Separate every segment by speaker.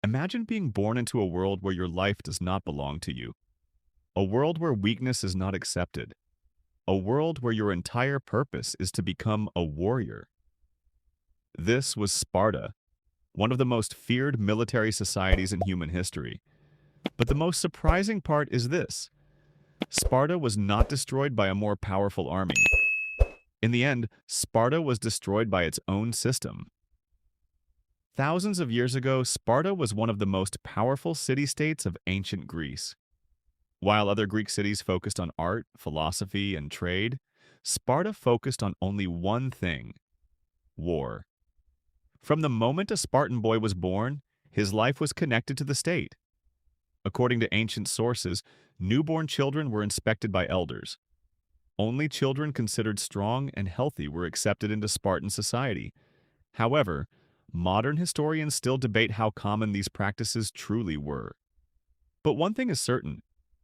Speaker 1: Imagine being born into a world where your life does not belong to you, a world where weakness is not accepted, a world where your entire purpose is to become a warrior. This was Sparta, one of the most feared military societies in human history. But the most surprising part is this: Sparta was not destroyed by a more powerful army. In the end, Sparta was destroyed by its own system. Thousands of years ago, Sparta was one of the most powerful city-states of ancient Greece. While other Greek cities focused on art, philosophy, and trade, Sparta focused on only one thing: war. From the moment a Spartan boy was born, his life was connected to the state. According to ancient sources, newborn children were inspected by elders. Only children considered strong and healthy were accepted into Spartan society. However, modern historians still debate how common these practices truly were. But one thing is certain: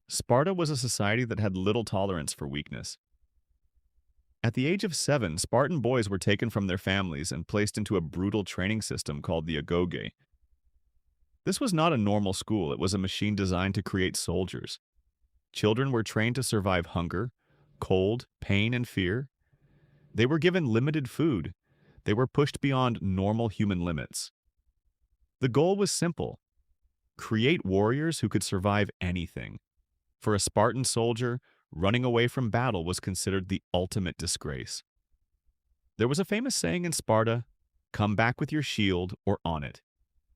Speaker 1: Sparta was a society that had little tolerance for weakness. At the age of 7, Spartan boys were taken from their families and placed into a brutal training system called the Agoge. This was not a normal school, it was a machine designed to create soldiers. Children were trained to survive hunger, cold, pain, and fear. They were given limited food. They were pushed beyond normal human limits. The goal was simple: create warriors who could survive anything. For a Spartan soldier, running away from battle was considered the ultimate disgrace. There was a famous saying in Sparta: "Come back with your shield or on it,"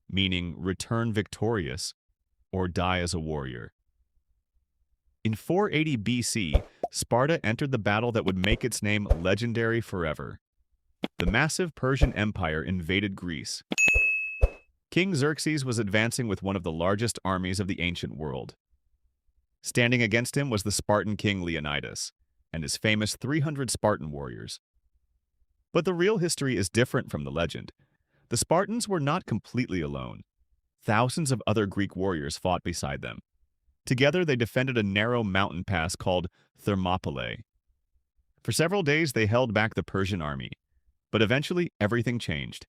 Speaker 1: meaning return victorious or die as a warrior. In 480 BC, Sparta entered the battle that would make its name legendary forever. The massive Persian Empire invaded Greece. King Xerxes was advancing with one of the largest armies of the ancient world. Standing against him was the Spartan king Leonidas and his famous 300 Spartan warriors. But the real history is different from the legend. The Spartans were not completely alone. Thousands of other Greek warriors fought beside them. Together, they defended a narrow mountain pass called Thermopylae. For several days, they held back the Persian army, but eventually everything changed.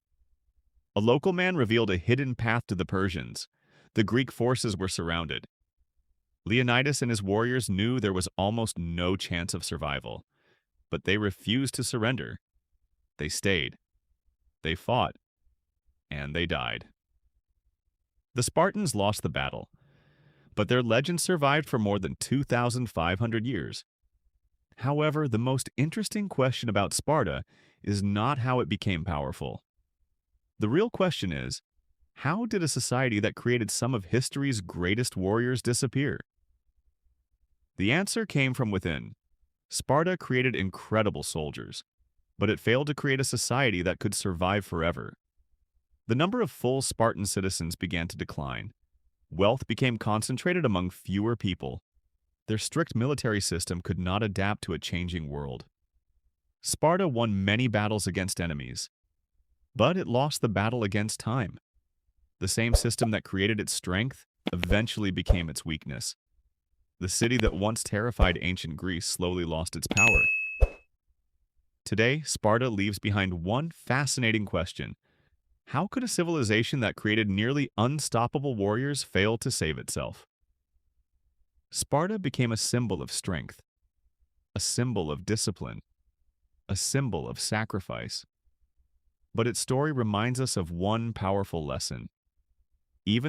Speaker 1: A local man revealed a hidden path to the Persians. The Greek forces were surrounded. Leonidas and his warriors knew there was almost no chance of survival, but they refused to surrender. They stayed. They fought. And they died. The Spartans lost the battle, but their legend survived for more than 2,500 years. However, the most interesting question about Sparta is not how it became powerful. The real question is, how did a society that created some of history's greatest warriors disappear? The answer came from within. Sparta created incredible soldiers, but it failed to create a society that could survive forever. The number of full Spartan citizens began to decline. Wealth became concentrated among fewer people. Their strict military system could not adapt to a changing world. Sparta won many battles against enemies, but it lost the battle against time. The same system that created its strength eventually became its weakness. The city that once terrified ancient Greece slowly lost its power. Today, Sparta leaves behind one fascinating question: how could a civilization that created nearly unstoppable warriors fail to save itself? Sparta became a symbol of strength, a symbol of discipline, a symbol of sacrifice. But its story reminds us of one powerful lesson. Even